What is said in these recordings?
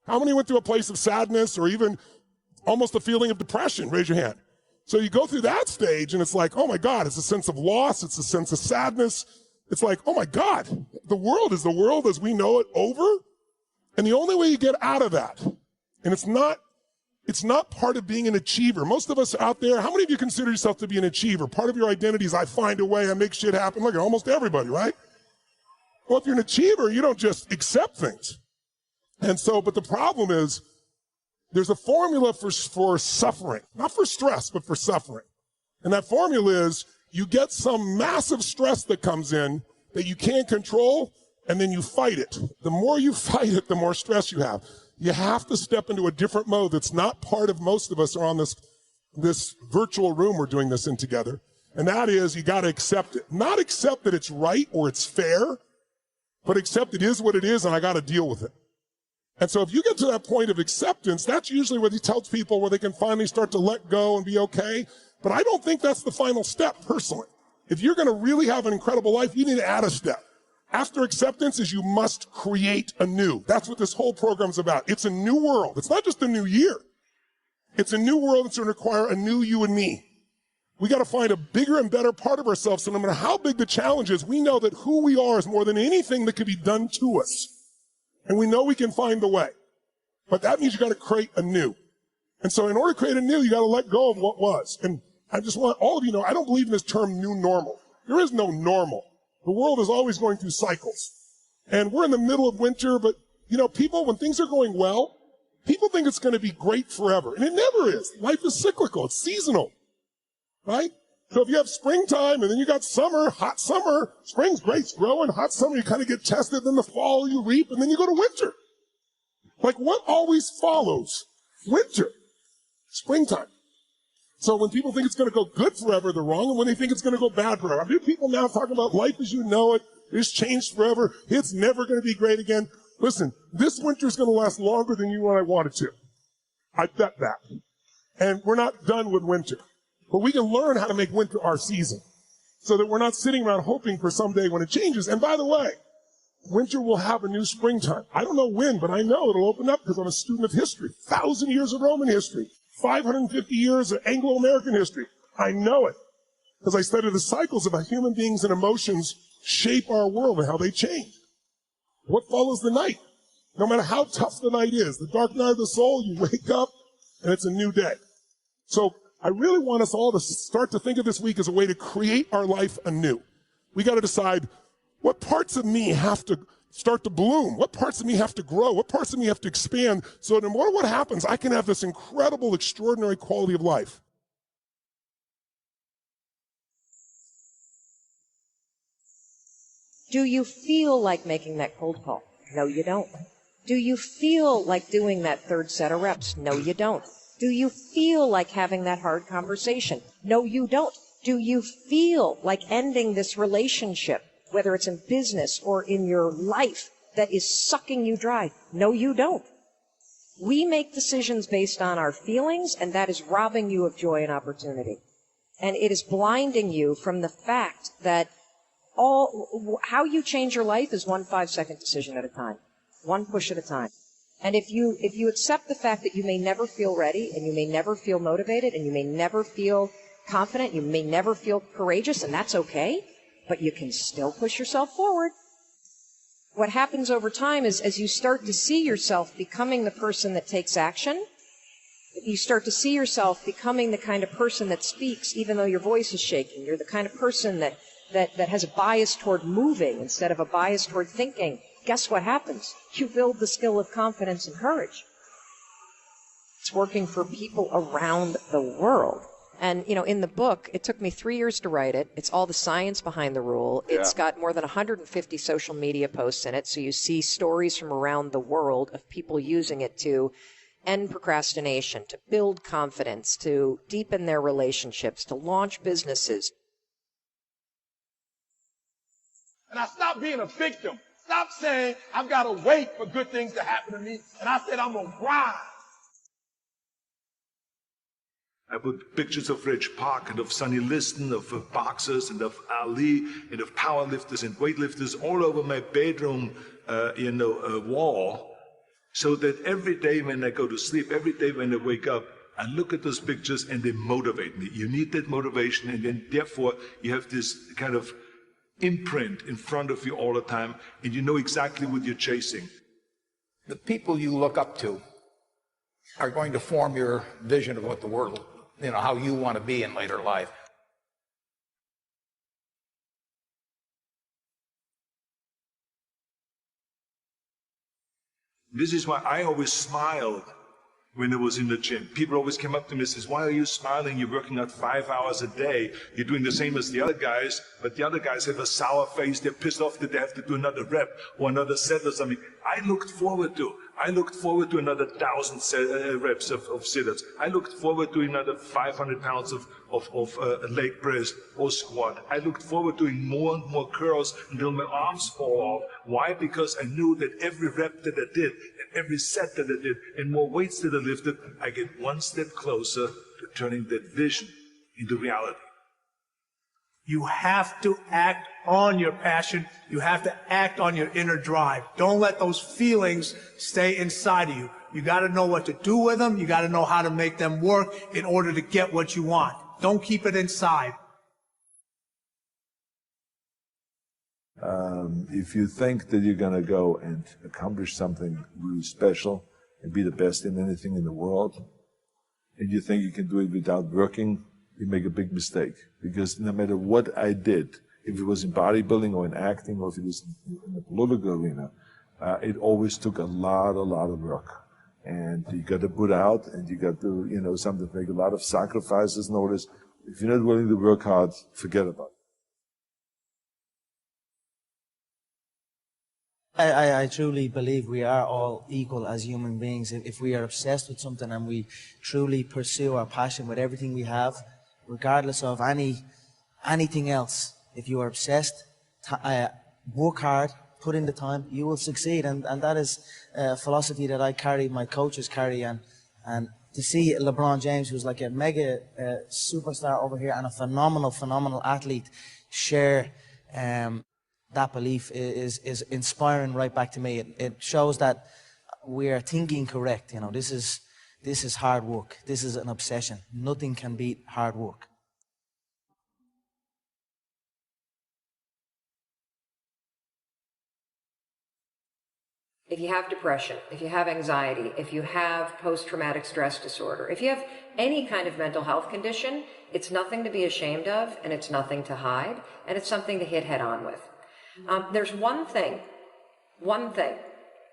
How many went through a place of sadness or even almost a feeling of depression? Raise your hand. So you go through that stage and it's like, oh my God, it's a sense of loss. It's a sense of sadness. It's like, oh my God, the world is the world as we know it over. And the only way you get out of that, and it's not part of being an achiever. Most of us out there, how many of you consider yourself to be an achiever? Part of your identity is I find a way, I make shit happen. Look at almost everybody, right? Well, if you're an achiever, you don't just accept things. And so, but the problem is, there's a formula for suffering, not for stress, but for suffering. And that formula is you get some massive stress that comes in that you can't control, and then you fight it. The more you fight it, the more stress you have. You have to step into a different mode that's not part of most of us are on this virtual room we're doing this in together. And that is you got to accept it. Not accept that it's right or it's fair, but accept it is what it is and I got to deal with it. And so if you get to that point of acceptance, that's usually what he tells people where they can finally start to let go and be okay. But I don't think that's the final step, personally. If you're going to really have an incredible life, you need to add a step. After acceptance is you must create anew. That's what this whole program's about. It's a new world. It's not just a new year. It's a new world that's going to require a new you and me. We got to find a bigger and better part of ourselves. So no matter how big the challenge is, we know that who we are is more than anything that could be done to us. And we know we can find the way. But that means you got to create anew. And so in order to create anew, you got to let go of what was. And I just want all of you to know, I don't believe in this term new normal. There is no normal. The world is always going through cycles. And we're in the middle of winter, but you know, people, when things are going well, people think it's going to be great forever. And it never is. Life is cyclical. It's seasonal. Right? So if you have springtime and then you got summer, hot summer, spring's great, it's growing, hot summer, you kind of get tested, then the fall you reap, and then you go to winter. Like what always follows? Winter. Springtime. So when people think it's going to go good forever, they're wrong, and when they think it's going to go bad forever. I hear people now talking about life as you know it, it's changed forever, it's never going to be great again. Listen, this winter's going to last longer than you and I want it to. I bet that. And we're not done with winter. But we can learn how to make winter our season so that we're not sitting around hoping for someday when it changes. And by the way, winter will have a new springtime. I don't know when, but I know it'll open up because I'm a student of history. 1,000 years of Roman history, 550 years of Anglo-American history. I know it because I study the cycles of how human beings and emotions shape our world and how they change. What follows the night? No matter how tough the night is, the dark night of the soul, you wake up and it's a new day. So I really want us all to start to think of this week as a way to create our life anew. We got to decide what parts of me have to start to bloom, what parts of me have to grow, what parts of me have to expand, so no matter what happens, I can have this incredible, extraordinary quality of life. Do you feel like making that cold call? No, you don't. Do you feel like doing that third set of reps? No, you don't. Do you feel like having that hard conversation? No, you don't. Do you feel like ending this relationship, whether it's in business or in your life, that is sucking you dry? No, you don't. We make decisions based on our feelings, and that is robbing you of joy and opportunity. And it is blinding you from the fact that how you change your life is one 5-second decision at a time, one push at a time. And if you accept the fact that you may never feel ready, and you may never feel motivated, and you may never feel confident, you may never feel courageous, and that's okay, but you can still push yourself forward. What happens over time is as you start to see yourself becoming the person that takes action, you start to see yourself becoming the kind of person that speaks even though your voice is shaking. You're the kind of person that has a bias toward moving instead of a bias toward thinking. Guess what happens? You build the skill of confidence and courage. It's working for people around the world. And, you know, in the book, it took me 3 years to write it. It's all the science behind the rule. Yeah. It's got more than 150 social media posts in it. So you see stories from around the world of people using it to end procrastination, to build confidence, to deepen their relationships, to launch businesses. And I stopped being a victim. Stop saying, I've got to wait for good things to happen to me. And I said, I'm going to grind. I put pictures of Reg Park and of Sonny Liston, of boxers and of Ali and of powerlifters and weightlifters all over my bedroom, wall So that every day when I go to sleep, every day when I wake up, I look at those pictures and they motivate me. You need that motivation, and then therefore you have this kind of imprint in front of you all the time, and you know exactly what you're chasing. The people you look up to are going to form your vision of what the world, how you want to be in later life. This is why I always smiled when I was in the gym. People always came up to me and says, why are you smiling? You're working out 5 hours a day. You're doing the same as the other guys, but the other guys have a sour face. They're pissed off that they have to do another rep or another set or something. I looked forward to another 1,000 reps of sit-ups. I looked forward to another 500 pounds of leg press or squat. I looked forward to doing more and more curls until my arms fall off. Why? Because I knew that every rep that I did and every set that I did and more weights that I lifted, I get one step closer to turning that vision into reality. You have to act on your passion. You have to act on your inner drive. Don't let those feelings stay inside of you. You got to know what to do with them. You got to know how to make them work in order to get what you want. Don't keep it inside. If you think that you're going to go and accomplish something really special and be the best in anything in the world, and you think you can do it without working, you make a big mistake. Because no matter what I did, if it was in bodybuilding or in acting or if it was in the political arena, it always took a lot of work. And you got to put out, and you got to, something make a lot of sacrifices and all this. If you're not willing to work hard, forget about it. I truly believe we are all equal as human beings. If we are obsessed with something and we truly pursue our passion with everything we have, regardless of anything else, if you are obsessed, work hard, put in the time, you will succeed. And that is a philosophy that I carry, my coaches carry. And to see LeBron James, who's like a mega superstar over here and a phenomenal athlete, share that belief is inspiring right back to me. It shows that we are thinking correct. This is hard work. This is an obsession. Nothing can beat hard work. If you have depression, if you have anxiety, if you have post-traumatic stress disorder, if you have any kind of mental health condition, it's nothing to be ashamed of, and it's nothing to hide, and it's something to hit head on with. There's one thing that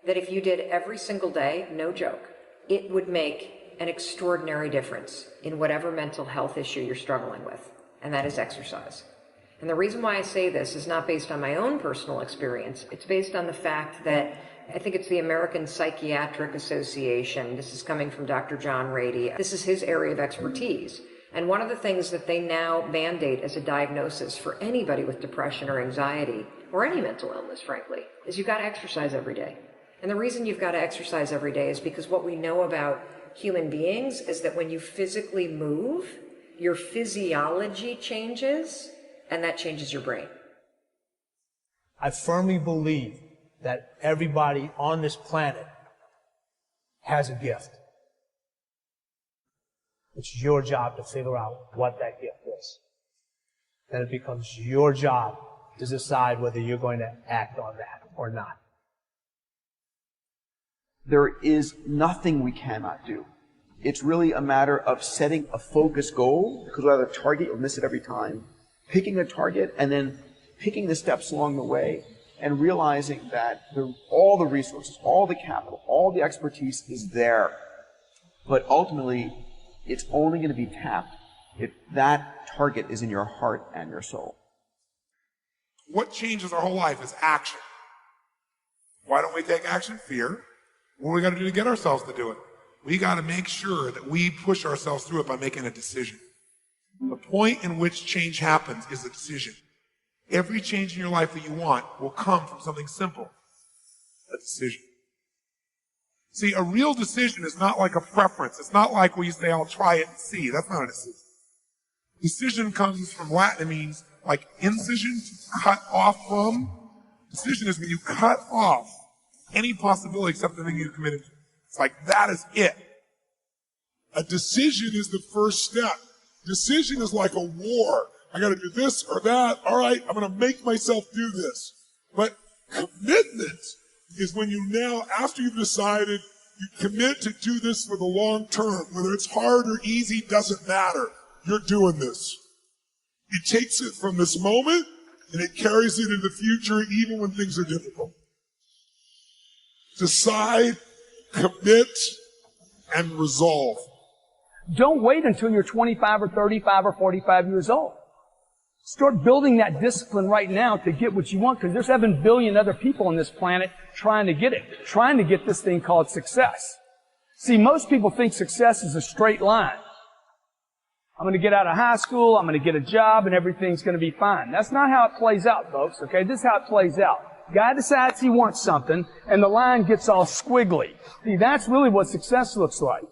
if you did every single day, no joke, it would make an extraordinary difference in whatever mental health issue you're struggling with, and that is exercise. And the reason why I say this is not based on my own personal experience. It's based on the fact that I think it's the American Psychiatric Association. This is coming from Dr. John Rady. This is his area of expertise. And one of the things that they now mandate as a diagnosis for anybody with depression or anxiety, or any mental illness, frankly, is you've got to exercise every day. And the reason you've got to exercise every day is because what we know about human beings is that when you physically move, your physiology changes, and that changes your brain. I firmly believe that everybody on this planet has a gift. It's your job to figure out what that gift is. Then it becomes your job to decide whether you're going to act on that or not. There is nothing we cannot do. It's really a matter of setting a focused goal, because without a target, you'll miss it every time. Picking a target and then picking the steps along the way and realizing that all the resources, all the capital, all the expertise is there. But ultimately, it's only going to be tapped if that target is in your heart and your soul. What changes our whole life is action. Why don't we take action? Fear. What do we got to do to get ourselves to do it? We got to make sure that we push ourselves through it by making a decision. The point in which change happens is a decision. Every change in your life that you want will come from something simple, a decision. See, a real decision is not like a preference. It's not like where you say, I'll try it and see. That's not a decision. Decision comes from Latin. It means like incision, to cut off from. Decision is when you cut off any possibility except the thing you committed to. It's like, that is it. A decision is the first step. Decision is like a war. I got to do this or that. All right, I'm going to make myself do this. But commitment is when you now, after you've decided, you commit to do this for the long term. Whether it's hard or easy, doesn't matter. You're doing this. It takes it from this moment and it carries it into the future even when things are difficult. Decide, commit, and resolve. Don't wait until you're 25 or 35 or 45 years old. Start building that discipline right now to get what you want, because there's 7 billion other people on this planet trying to get it, trying to get this thing called success. See, most people think success is a straight line. I'm going to get out of high school, I'm going to get a job, and everything's going to be fine. That's not how it plays out, folks, okay? This is how it plays out. Guy decides he wants something, and the line gets all squiggly. See, that's really what success looks like.